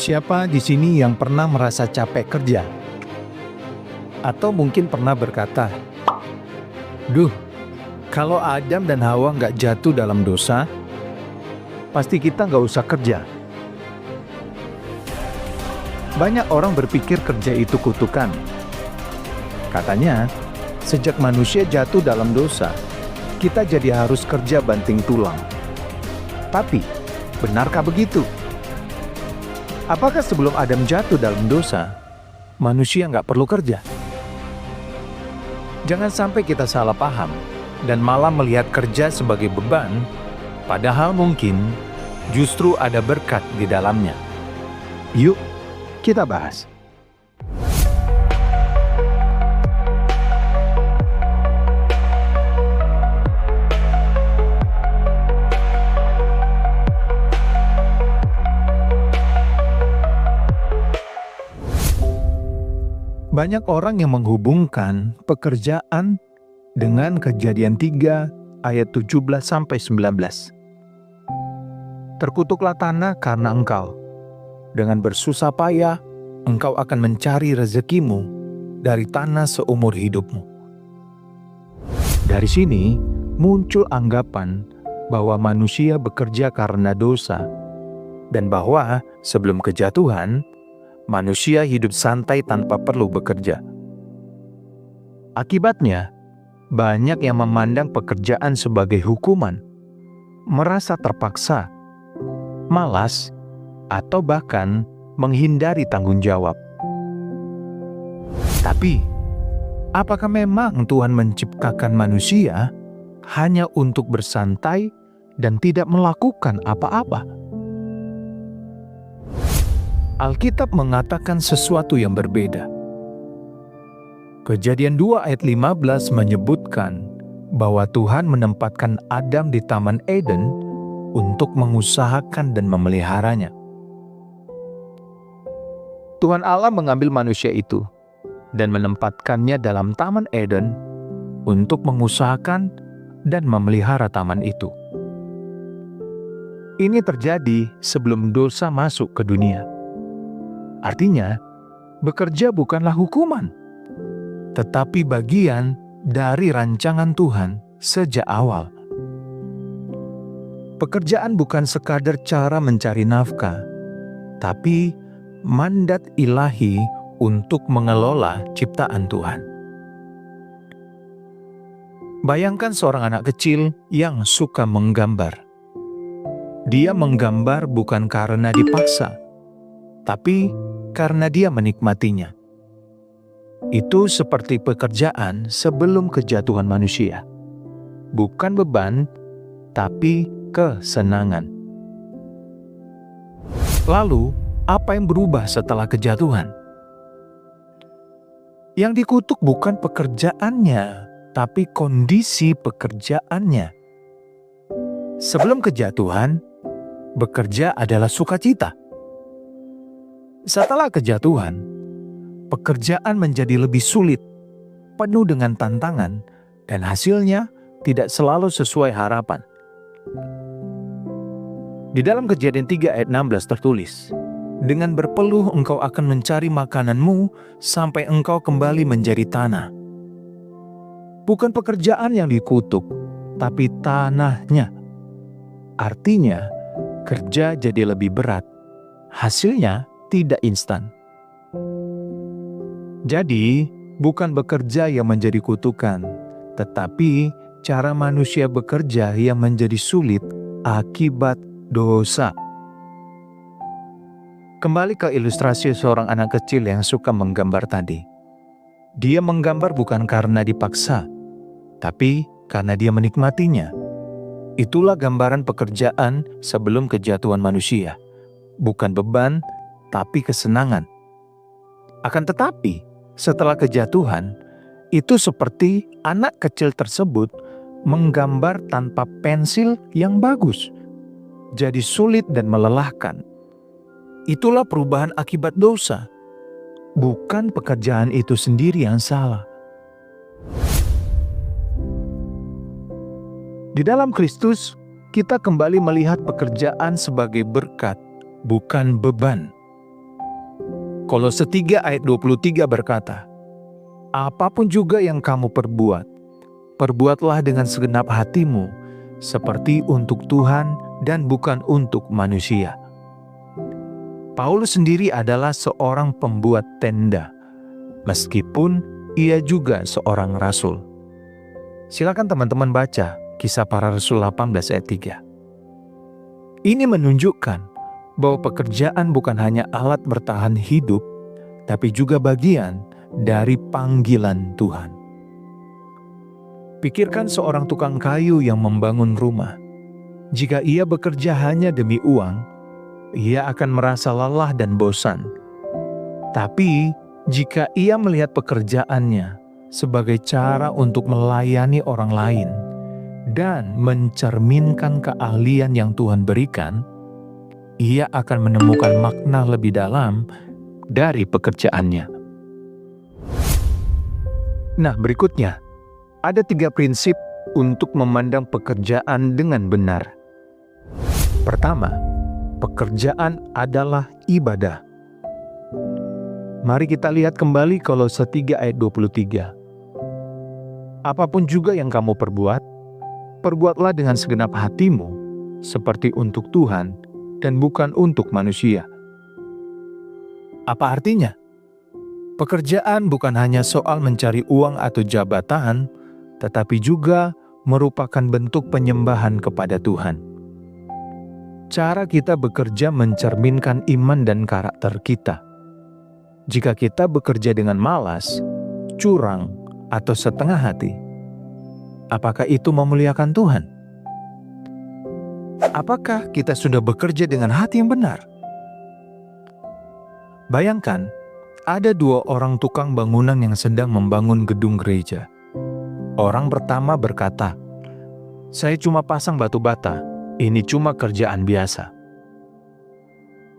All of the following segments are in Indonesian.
Siapa di sini yang pernah merasa capek kerja? Atau mungkin pernah berkata, "Duh, kalau Adam dan Hawa nggak jatuh dalam dosa, pasti kita nggak usah kerja." Banyak orang berpikir kerja itu kutukan. Katanya, sejak manusia jatuh dalam dosa, kita jadi harus kerja banting tulang. Tapi, benarkah begitu? Apakah sebelum Adam jatuh dalam dosa, manusia nggak perlu kerja? Jangan sampai kita salah paham dan malah melihat kerja sebagai beban, padahal mungkin justru ada berkat di dalamnya. Yuk, kita bahas. Banyak orang yang menghubungkan pekerjaan dengan Kejadian 3 ayat 17-19. Terkutuklah tanah karena engkau. Dengan bersusah payah, engkau akan mencari rezekimu dari tanah seumur hidupmu. Dari sini muncul anggapan bahwa manusia bekerja karena dosa, dan bahwa sebelum kejatuhan, manusia hidup santai tanpa perlu bekerja. Akibatnya, banyak yang memandang pekerjaan sebagai hukuman, merasa terpaksa, malas, atau bahkan menghindari tanggung jawab. Tapi, apakah memang Tuhan menciptakan manusia hanya untuk bersantai dan tidak melakukan apa-apa? Alkitab mengatakan sesuatu yang berbeda. Kejadian 2 ayat 15 menyebutkan bahwa Tuhan menempatkan Adam di Taman Eden untuk mengusahakan dan memeliharanya. Tuhan Allah mengambil manusia itu dan menempatkannya dalam Taman Eden untuk mengusahakan dan memelihara taman itu. Ini terjadi sebelum dosa masuk ke dunia. Artinya, bekerja bukanlah hukuman, tetapi bagian dari rancangan Tuhan sejak awal. Pekerjaan bukan sekadar cara mencari nafkah, tapi mandat ilahi untuk mengelola ciptaan Tuhan. Bayangkan seorang anak kecil yang suka menggambar. Dia menggambar bukan karena dipaksa, tapi karena dia menikmatinya. Itu seperti pekerjaan sebelum kejatuhan manusia. Bukan beban, tapi kesenangan. Lalu, apa yang berubah setelah kejatuhan? Yang dikutuk bukan pekerjaannya, tapi kondisi pekerjaannya. Sebelum kejatuhan, bekerja adalah sukacita. Setelah kejatuhan, pekerjaan menjadi lebih sulit, penuh dengan tantangan, dan hasilnya tidak selalu sesuai harapan. Di dalam Kejadian 3 ayat 16 tertulis, "Dengan berpeluh engkau akan mencari makananmu sampai engkau kembali menjadi tanah." Bukan pekerjaan yang dikutuk, tapi tanahnya. Artinya, kerja jadi lebih berat. Hasilnya tidak instan. Jadi, bukan bekerja yang menjadi kutukan, tetapi cara manusia bekerja yang menjadi sulit akibat dosa. Kembali ke ilustrasi seorang anak kecil yang suka menggambar tadi. Dia menggambar bukan karena dipaksa, tapi karena dia menikmatinya. Itulah gambaran pekerjaan sebelum kejatuhan manusia. Bukan beban, tapi kesenangan. Akan tetapi, setelah kejatuhan, itu seperti anak kecil tersebut menggambar tanpa pensil yang bagus. Jadi sulit dan melelahkan. Itulah perubahan akibat dosa. Bukan pekerjaan itu sendiri yang salah. Di dalam Kristus, kita kembali melihat pekerjaan sebagai berkat, bukan beban. Kolose 3 ayat 23 berkata, apapun juga yang kamu perbuat, perbuatlah dengan segenap hatimu, seperti untuk Tuhan dan bukan untuk manusia. Paulus sendiri adalah seorang pembuat tenda, meskipun ia juga seorang rasul. Silakan teman-teman baca Kisah Para Rasul 18 ayat 3. Ini menunjukkan bahwa pekerjaan bukan hanya alat bertahan hidup, tapi juga bagian dari panggilan Tuhan. Pikirkan seorang tukang kayu yang membangun rumah. Jika ia bekerja hanya demi uang, ia akan merasa lelah dan bosan. Tapi, jika ia melihat pekerjaannya sebagai cara untuk melayani orang lain dan mencerminkan keahlian yang Tuhan berikan, ia akan menemukan makna lebih dalam dari pekerjaannya. Nah, berikutnya, ada 3 prinsip untuk memandang pekerjaan dengan benar. Pertama, pekerjaan adalah ibadah. Mari kita lihat kembali Kolose 3 ayat 23. Apapun juga yang kamu perbuat, perbuatlah dengan segenap hatimu, seperti untuk Tuhan dan bukan untuk manusia. Apa artinya? Pekerjaan bukan hanya soal mencari uang atau jabatan, tetapi juga merupakan bentuk penyembahan kepada Tuhan. Cara kita bekerja mencerminkan iman dan karakter kita. Jika kita bekerja dengan malas, curang, atau setengah hati, apakah itu memuliakan Tuhan? Apakah kita sudah bekerja dengan hati yang benar? Bayangkan, ada 2 orang tukang bangunan yang sedang membangun gedung gereja. Orang pertama berkata, "Saya cuma pasang batu bata, ini cuma kerjaan biasa."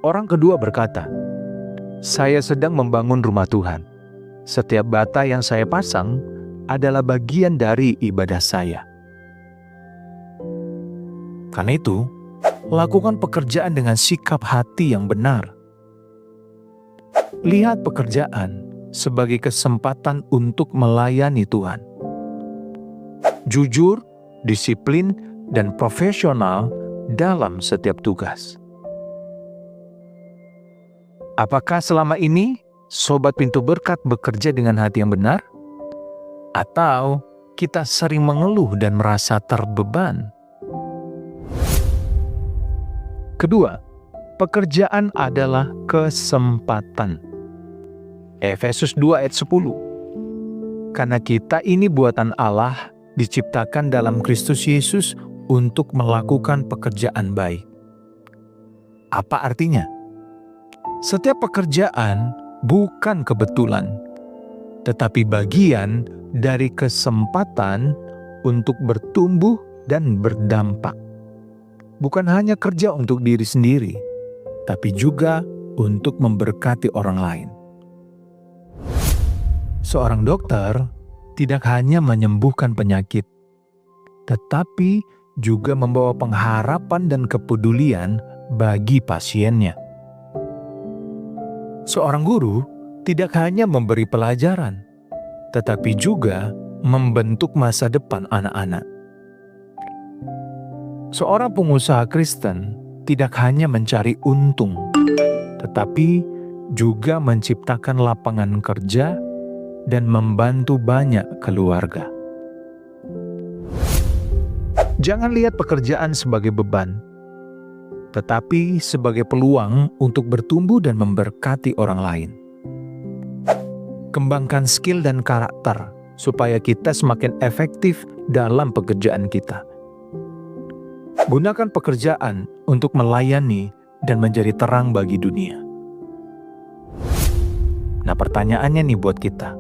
Orang kedua berkata, "Saya sedang membangun rumah Tuhan. Setiap bata yang saya pasang adalah bagian dari ibadah saya." Karena itu, lakukan pekerjaan dengan sikap hati yang benar. Lihat pekerjaan sebagai kesempatan untuk melayani Tuhan. Jujur, disiplin, dan profesional dalam setiap tugas. Apakah selama ini Sobat Pintu Berkat bekerja dengan hati yang benar? Atau kita sering mengeluh dan merasa terbeban? Kedua, pekerjaan adalah kesempatan. Efesus 2 ayat 10. Karena kita ini buatan Allah, diciptakan dalam Kristus Yesus untuk melakukan pekerjaan baik. Apa artinya? Setiap pekerjaan bukan kebetulan, tetapi bagian dari kesempatan untuk bertumbuh dan berdampak. Bukan hanya kerja untuk diri sendiri, tapi juga untuk memberkati orang lain. Seorang dokter tidak hanya menyembuhkan penyakit, tetapi juga membawa pengharapan dan kepedulian bagi pasiennya. Seorang guru tidak hanya memberi pelajaran, tetapi juga membentuk masa depan anak-anak. Seorang pengusaha Kristen tidak hanya mencari untung, tetapi juga menciptakan lapangan kerja dan membantu banyak keluarga. Jangan lihat pekerjaan sebagai beban, tetapi sebagai peluang untuk bertumbuh dan memberkati orang lain. Kembangkan skill dan karakter supaya kita semakin efektif dalam pekerjaan kita. Gunakan pekerjaan untuk melayani dan menjadi terang bagi dunia. Nah, pertanyaannya nih buat kita.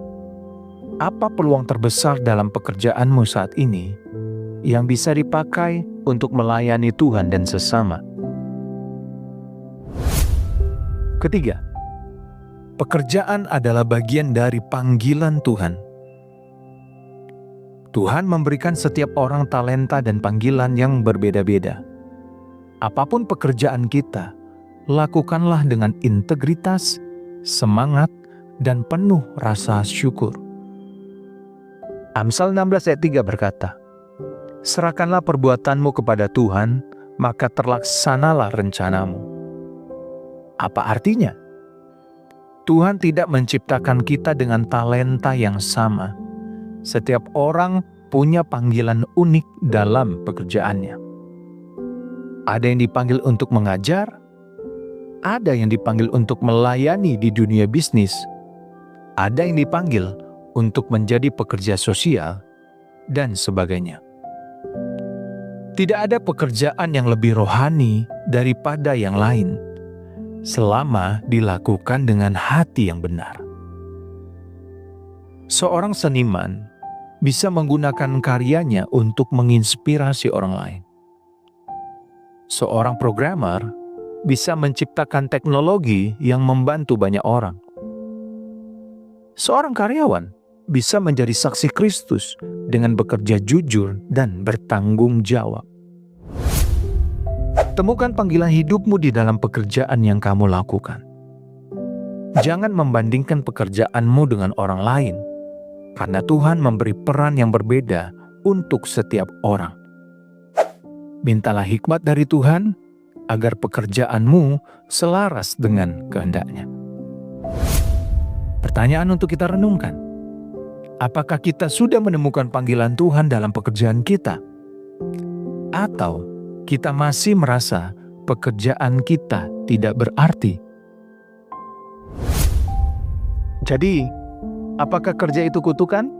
Apa peluang terbesar dalam pekerjaanmu saat ini yang bisa dipakai untuk melayani Tuhan dan sesama? Ketiga, pekerjaan adalah bagian dari panggilan Tuhan. Tuhan memberikan setiap orang talenta dan panggilan yang berbeda-beda. Apapun pekerjaan kita, lakukanlah dengan integritas semangat, dan penuh rasa syukur. Amsal 16 ayat 3 berkata, "Serahkanlah perbuatanmu kepada Tuhan, maka terlaksanalah rencanamu." Apa artinya? Tuhan tidak menciptakan kita dengan talenta yang sama. Setiap orang punya panggilan unik dalam pekerjaannya. Ada yang dipanggil untuk mengajar, ada yang dipanggil untuk melayani di dunia bisnis, ada yang dipanggil untuk menjadi pekerja sosial, dan sebagainya. Tidak ada pekerjaan yang lebih rohani daripada yang lain, selama dilakukan dengan hati yang benar. Seorang seniman bisa menggunakan karyanya untuk menginspirasi orang lain. Seorang programmer bisa menciptakan teknologi yang membantu banyak orang. Seorang karyawan bisa menjadi saksi Kristus dengan bekerja jujur dan bertanggung jawab. Temukan panggilan hidupmu di dalam pekerjaan yang kamu lakukan. Jangan membandingkan pekerjaanmu dengan orang lain, karena Tuhan memberi peran yang berbeda untuk setiap orang. Mintalah hikmat dari Tuhan agar pekerjaanmu selaras dengan kehendak-Nya. Pertanyaan untuk kita renungkan. Apakah kita sudah menemukan panggilan Tuhan dalam pekerjaan kita? Atau kita masih merasa pekerjaan kita tidak berarti? Jadi, apakah kerja itu kutukan?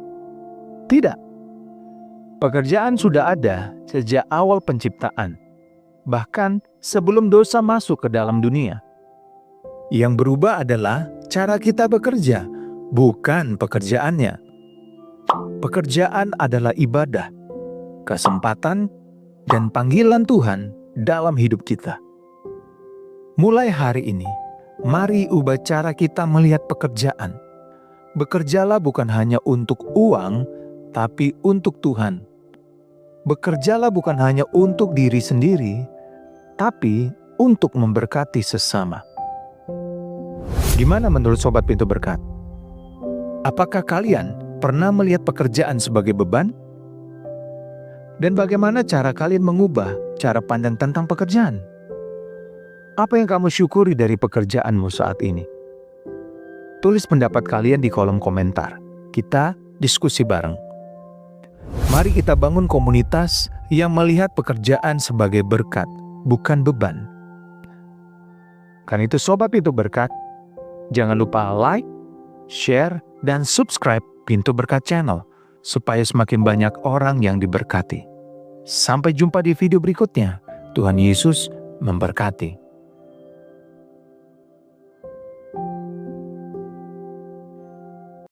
Tidak. Pekerjaan sudah ada sejak awal penciptaan, bahkan sebelum dosa masuk ke dalam dunia. Yang berubah adalah cara kita bekerja, bukan pekerjaannya. Pekerjaan adalah ibadah, kesempatan, dan panggilan Tuhan dalam hidup kita. Mulai hari ini, mari ubah cara kita melihat pekerjaan. Bekerjalah bukan hanya untuk uang, tapi untuk Tuhan. Bekerjalah bukan hanya untuk diri sendiri, tapi untuk memberkati sesama. Gimana menurut Sobat Pintu Berkat? Apakah kalian pernah melihat pekerjaan sebagai beban? Dan bagaimana cara kalian mengubah cara pandang tentang pekerjaan? Apa yang kamu syukuri dari pekerjaanmu saat ini? Tulis pendapat kalian di kolom komentar. Kita diskusi bareng. Mari kita bangun komunitas yang melihat pekerjaan sebagai berkat, bukan beban. Karena itu Sobat Pintu Berkat, jangan lupa like, share, dan subscribe Pintu Berkat Channel, supaya semakin banyak orang yang diberkati. Sampai jumpa di video berikutnya. Tuhan Yesus memberkati.